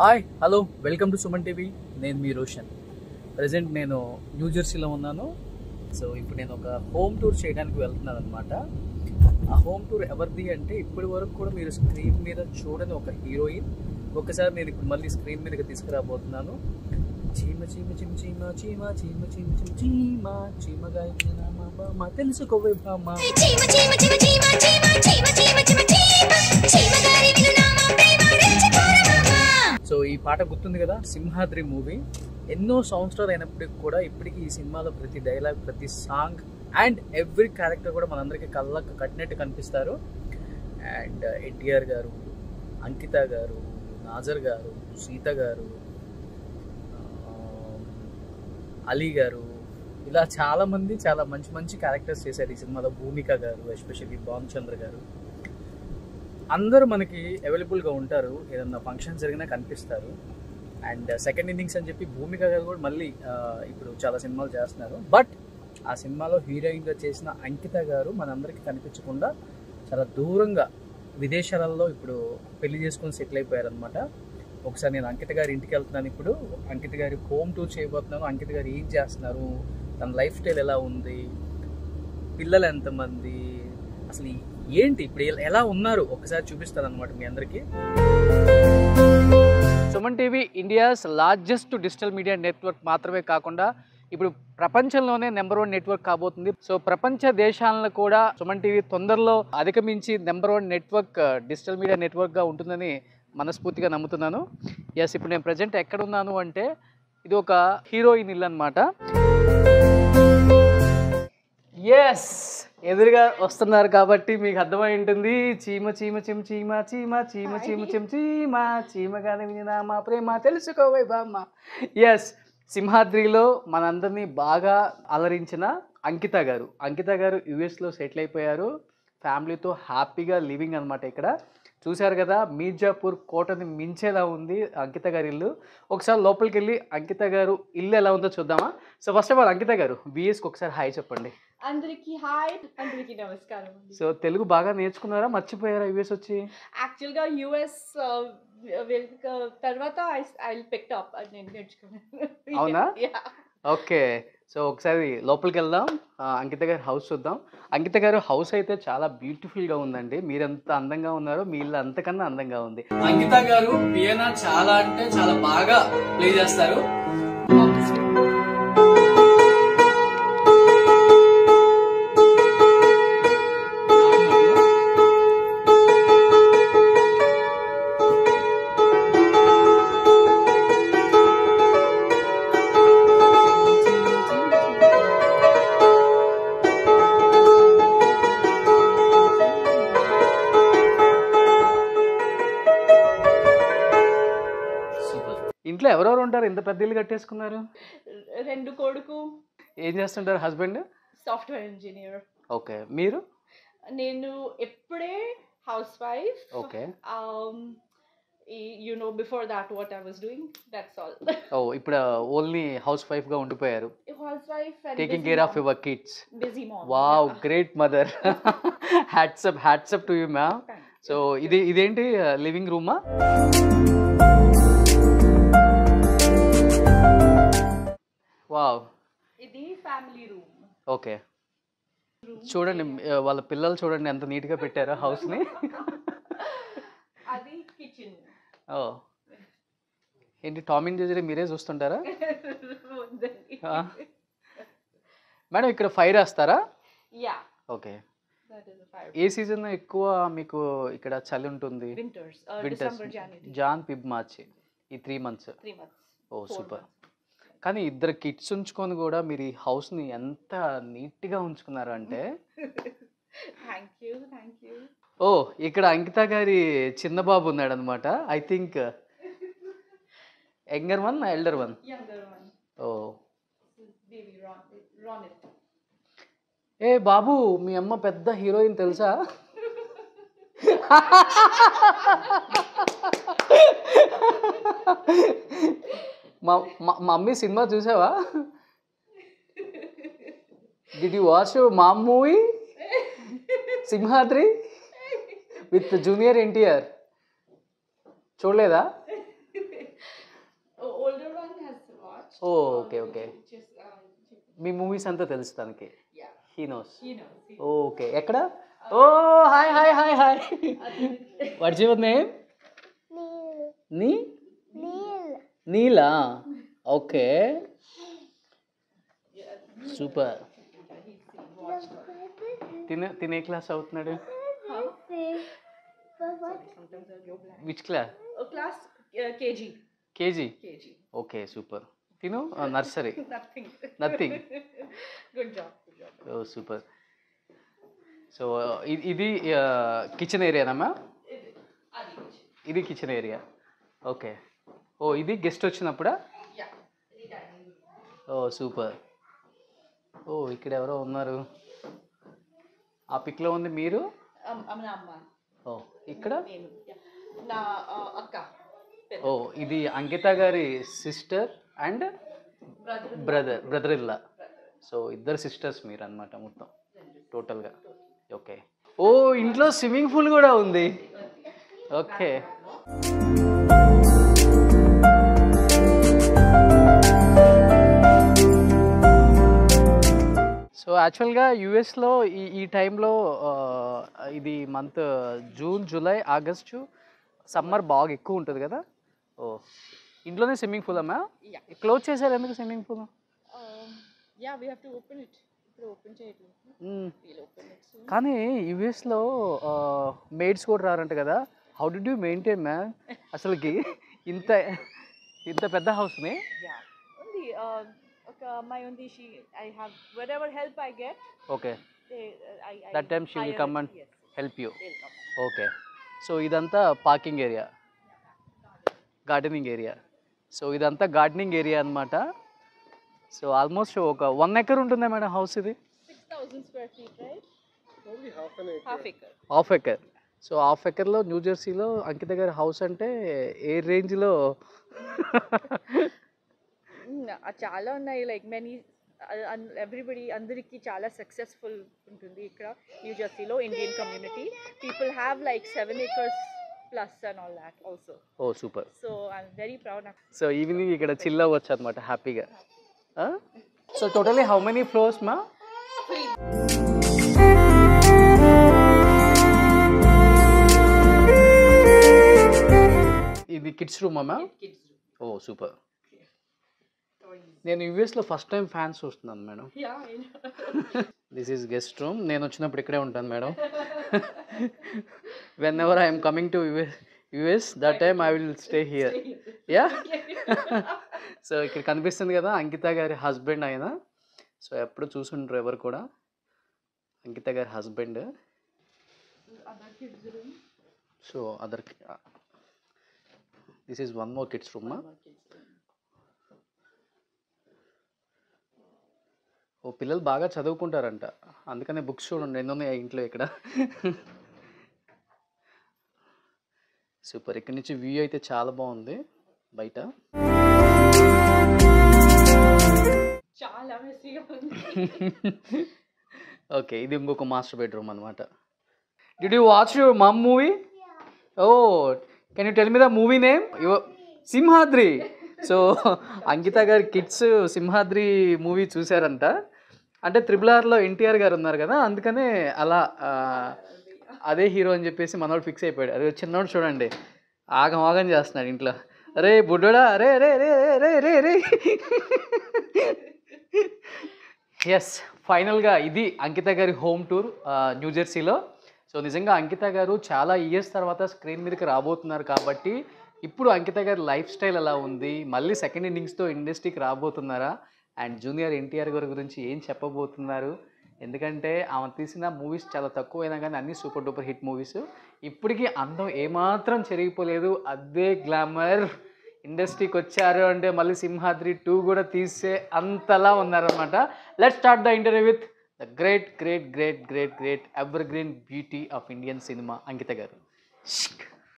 Hi hello welcome to Suman TV. నేను మీ Roshan. Present నేను new జెర్సీలో ఉన్నాను. సో ఇప్పుడు నేను ఒక హోమ్ టూర్ చేయడానికి వెళ్తున్నాను అనమాట. ఆ హోమ్ టూర్ ఎవరిది అంటే ఇప్పటి వరకు కూడా మీరు స్క్రీన్ మీద చూడని ఒక హీరోయిన్ ఒకసారి నేను ఇప్పుడు మళ్ళీ స్క్రీన్ మీదకి తీసుకురాబోతున్నాను. చీమ చీమ చిమ చీమ చీమ చీమ చీమ చిమ చీమ చీమగా మా తెలుసుకోవే బామ్మ. సో ఈ పాట గుర్తుంది కదా, సింహాద్రి మూవీ. ఎన్నో సంవత్సరాలు అయినప్పటికి కూడా ఇప్పటికీ ఈ సినిమాలో ప్రతి డైలాగ్, ప్రతి సాంగ్ అండ్ ఎవ్రీ క్యారెక్టర్ కూడా మనందరికీ కళ్ళకు కట్టినట్టు కనిపిస్తారు. అండ్ ఎన్టీఆర్ గారు, అంకిత గారు, నాజర్ గారు, సీత గారు, అలీ గారు, ఇలా చాలామంది చాలా మంచి మంచి క్యారెక్టర్స్ చేశారు ఈ సినిమాలో. భూమిక గారు, ఎస్పెషల్లీ భానుచంద్ర గారు, అందరూ మనకి అవైలబుల్గా ఉంటారు. ఏదన్నా ఫంక్షన్ జరిగినా కనిపిస్తారు. అండ్ సెకండ్ ఇన్నింగ్స్ అని చెప్పి భూమిక గారు కూడా మళ్ళీ ఇప్పుడు చాలా సినిమాలు చేస్తున్నారు. బట్ ఆ సినిమాలో హీరోయిన్గా చేసిన అంకిత గారు మనందరికీ కనిపించకుండా చాలా దూరంగా విదేశాలలో ఇప్పుడు పెళ్లి చేసుకొని సెటిల్ అయిపోయారనమాట. ఒకసారి నేను అంకిత గారి ఇంటికి వెళ్తున్నాను. ఇప్పుడు అంకిత గారి హోమ్ టూర్ చేయబోతున్నాను. అంకిత గారు ఏం చేస్తున్నారు, తన లైఫ్ స్టైల్ ఎలా ఉంది, పిల్లలు ఎంతమంది, అసలు ఏంటి, ఇప్పుడు ఎలా ఉన్నారు ఒకసారి చూపిస్తాను అనమాట మీ అందరికీ. Suman TV India's largest digital media network మాత్రమే కాకుండా ఇప్పుడు ప్రపంచంలోనే నెంబర్ 1 నెట్వర్క్ కాబోతుంది. సో ప్రపంచ దేశాలను కూడా సుమన్ టీవీ తొందరలో అధిగమించి నెంబర్ 1 నెట్వర్క్, డిజిటల్ మీడియా నెట్వర్క్గా ఉంటుందని మనస్ఫూర్తిగా నమ్ముతున్నాను. ఎస్, ఇప్పుడు నేను ప్రజెంట్ ఎక్కడ ఉన్నాను అంటే ఇది ఒక హీరోయిన్ ఇల్లు అనమాట. ఎస్, ఎదురుగా వస్తున్నారు కాబట్టి మీకు అర్థమై ఉంటుంది. చీమ చీమ చిమ చీమ చీమ చీమ చీమ చిమ చీమ చీమగానే వినినా మా ప్రేమ తెలుసుకోవే బామ్మ. ఎస్, సింహాద్రిలో మనందరినీ బాగా అలరించిన అంకిత గారు. అంకిత గారు యుఎస్లో సెటిల్ అయిపోయారు. ఫ్యామిలీతో హ్యాపీగా లివింగ్ అనమాట. ఇక్కడ చూశారు కదా, మీర్జాపూర్ కోటని మించేలా ఉంది అంకిత గారి ఇల్లు. ఒకసారి లోపలికి వెళ్ళి అంకిత గారు ఇల్లు ఎలా ఉందో చూద్దామా. సో ఫస్ట్ ఆఫ్ ఆల్ అంకిత గారు విఎస్కి ఒకసారి హాయ్ చెప్పండి. అందరికీ హాయ్, అందరికీ నమస్కారం. సో తెలుగు బాగా నేర్చుకున్నారా, మర్చిపోయారా యుఎస్ వచ్చి? యాక్చువల్గా యుఎస్ తర్వాత ఐ పిక్ అప్ నేను నేర్చుకున్నాను. అవునా? ఓకే, సో ఒకసారి లోపలికి వెళ్దాం, అంకిత గారి హౌస్ చూద్దాం. అంకిత గారు హౌస్ అయితే చాలా బ్యూటిఫుల్గా ఉందండి. మీరెంత అందంగా ఉన్నారో మీ ఇల్లు అంతకన్నా అందంగా ఉంది. అంకిత గారు పియానో చాలా అంటే చాలా బాగా ప్లే చేస్తారు. ఇంట్లో ఎవరెవరు ఉంటారు? ఇంత పెద్ద ఇల్లు కట్టేసుకున్నారు. 2 కొడుకు. ఏం చేస్తుంటారు హస్బెండ్? Software engineer. ఓకే, మీరు? నేను ఎప్పుడే housewife. Okay, you know before that what I was doing, that's all. ఓ, ఇప్పుడు ఓన్లీ హౌస్ వైఫ్ గా ఉండిపోయారు. Housewife and taking care of your kids. Busy mom. Wow, great mother. Hats up to you ma'am. So ఇదేంటి living రూమా? Wow, ఇది family room. Okay, చూడండి వాళ్ళ పిల్లలు చూడండి ఎంత నీట్ గా పెట్టారో హౌస్ ని. అది కిచెన్. ఓ, ఏంటి టామ్ అండ్ జెర్రీ మీరే చూస్తుంటారా? మేడం ఇక్కడ ఫైర్ వేస్తారా? యా. ఓకే, ఏ సీజన్ ఎక్కువ మీకు ఇక్కడ చలి ఉంటుంది? వింటర్స్, జాన్ ఫిబ్ మార్చి, ఈ 3 months. ఓ సూపర్. కానీ 2 kids ఉంచుకొని కూడా మీరు ఈ హౌస్ని ఎంత నీట్గా ఉంచుకున్నారు అంటే. Thank you. ఓ, ఇక్కడ అంకిత గారి చిన్న బాబు ఉన్నాడు అనమాట. I think younger one, elder one? ఓ, ఏ బాబు, మీ అమ్మ పెద్ద హీరోయిన్ తెలుసా? మమ్మీ సినిమా చూసావా? Did you watch mom movie Simhadri with junior NTR? చూడలేదా? watched. Oh, All okay, the okay. pictures, మీ మూవీస్ అంతా తెలుసు తనకి. yeah, he knows. he knows. Okay, ఎక్కడ? ఓ hi hi hi hi. What's your name? నీ నీలా. Okay, super. తినే క్లాస్ అవుతున్నాడు? Sometimes I'll go blank. Which class? Class KG. KG. KG. Okay, super. తిను nursery. Nothing. Nothing. Good job. Good job. ఓ super. So ఇది kitchen ఏరియానమ్మా? Adi. ఇది kitchen area. Okay. ఓ ఇది గెస్ట్ వచ్చినప్పుడా? Yeah. This dining room. Oh super. ఓ ఇక్కడ ఎవరో ఉన్నారు. ఆ పిక్లో ఉంది మీరు? Amma. ఓ ఇక్కడ? నేను. నా అక్క. ఓ ఇది అంకిత గారి సిస్టర్ అండ్ బ్రదర్ ఇల్లా. సో ఇద్దరు సిస్టర్స్ మీరు అన్నమాట మొత్తం టోటల్గా. ఓకే. ఓ ఇంట్లో స్విమ్మింగ్ పూల్ కూడా ఉంది. ఓకే. సో యాక్చువల్గా యూఎస్లో ఈ టైంలో ఇది month June, July, August summer బాగా ఎక్కువ ఉంటుంది కదా. ఓ ఇంట్లోనే స్విమ్మింగ్ పూల్ అమ్మా? క్లోజ్ చేశారు ఎందుకు swimming pool? Yeah, we have to open it. Open చేయట్లేదు. We'll open it soon. కానీ యూఎస్లో మేడ్స్ కూడా రారంట కదా. How did you maintain ma'am అసలుకి ఇంత పెద్ద హౌస్ని? Yeah. Only ఒక అమ్మాయి ఉంది. I have whatever help I get. ఓకే. I that time she will come and yes. Help you. They'll come. Okay. So ఇదంతా parking area, gardening area. So ఇదంతా గార్డెనింగ్ ఏరియా అన్నమాట. సో ఆల్మోస్ట్ ఒక 1 acre ఉంటుందా madam house ఇది? 6,000 square feet, right? Only half an acre. Half acre. Half acre. So half ఎకర్లో new జెర్సీలో అంకిత గారి house అంటే ఏ రేంజ్లో? చాలా ఉన్నాయి. లైక్ మెనీ ఎవ్రీబడి అందరికీ చాలా సక్సెస్ఫుల్ ఉంటుంది ఇక్కడ న్యూ జెర్సీలో. Indian community people have like 7 acres plus and all that also. Oh super. So I'm very proud of. So evening ఇక్కడ చిల్ అవ్వచ్చు అనమాట హ్యాపీగా. So totally how many floors మా? 3. ఇది కిడ్స్ రూమ్ అమ్మా? Kids room. ఓ super. Toys. నేను యూఎస్లో first time fans చూస్తున్నాను madam. Yeah, I know. This is guest room. నేను వచ్చినప్పుడు ఇక్కడే ఉంటాను madam. Whenever I'm coming to US that time I will stay here. Yeah. So ఇక్కడ కనిపిస్తుంది కదా అంకిత గారి హస్బెండ్ ఆయన. సో ఎప్పుడు చూసుంటారు ఎవరు కూడా. అంకిత గారి husband. Other kids room. So other this is one more kids room. More kids room. ఓ పిల్లలు బాగా చదువుకుంటారంట, అందుకనే బుక్స్ చూడండి ఎన్ని ఉన్నాయి ఇంట్లో ఇక్కడ. సూపర్. ఇక్కడ నుంచి వ్యూ అయితే చాలా బాగుంది బయట. చాలా మెస్సీగా ఉంది. ఓకే, ఇది ఇంకొక మాస్టర్ బెడ్రూమ్ అనమాట. Did you watch your mum movie? Oh can you tell me the movie name? Simhadri. So Ankita గారి కిడ్స్ సింహాద్రి మూవీ చూసారంట. అంటే RRRలో ఎన్టీఆర్ గారు ఉన్నారు కదా, అందుకనే అలా అదే హీరో అని చెప్పేసి మనోడు ఫిక్స్ అయిపోయాడు. అదే చిన్నోడు చూడండి ఆగం ఆగం చేస్తున్నాడు ఇంట్లో. అరే బుడ్డోడా, అరే రే రే రే రే రే. ఎస్, ఫైనల్గా ఇది అంకిత గారి హోమ్ టూర్ న్యూ జెర్సీలో. సో నిజంగా అంకిత గారు చాలా ఇయర్స్ తర్వాత స్క్రీన్ మీదకి రాబోతున్నారు కాబట్టి ఇప్పుడు అంకిత గారి లైఫ్ స్టైల్ ఎలా ఉంది, మళ్ళీ సెకండ్ ఇన్నింగ్స్తో ఇండస్ట్రీకి రాబోతున్నారా, అండ్ జూనియర్ ఎన్టీఆర్ గారి గురించి ఏం చెప్పబోతున్నారు. ఎందుకంటే ఆమె తీసిన మూవీస్ చాలా తక్కువైనా కానీ అన్నీ సూపర్ డూపర్ హిట్ మూవీస్. ఇప్పటికీ అందం ఏమాత్రం చెరిగిపోలేదు, అదే గ్లామర్. ఇండస్ట్రీకి వచ్చారు అంటే మళ్ళీ సింహాద్రి 2 కూడా తీసే అంతలా ఉన్నారనమాట. Let's start the interview with the great great great great great evergreen beauty of Indian cinema Ankita గారు.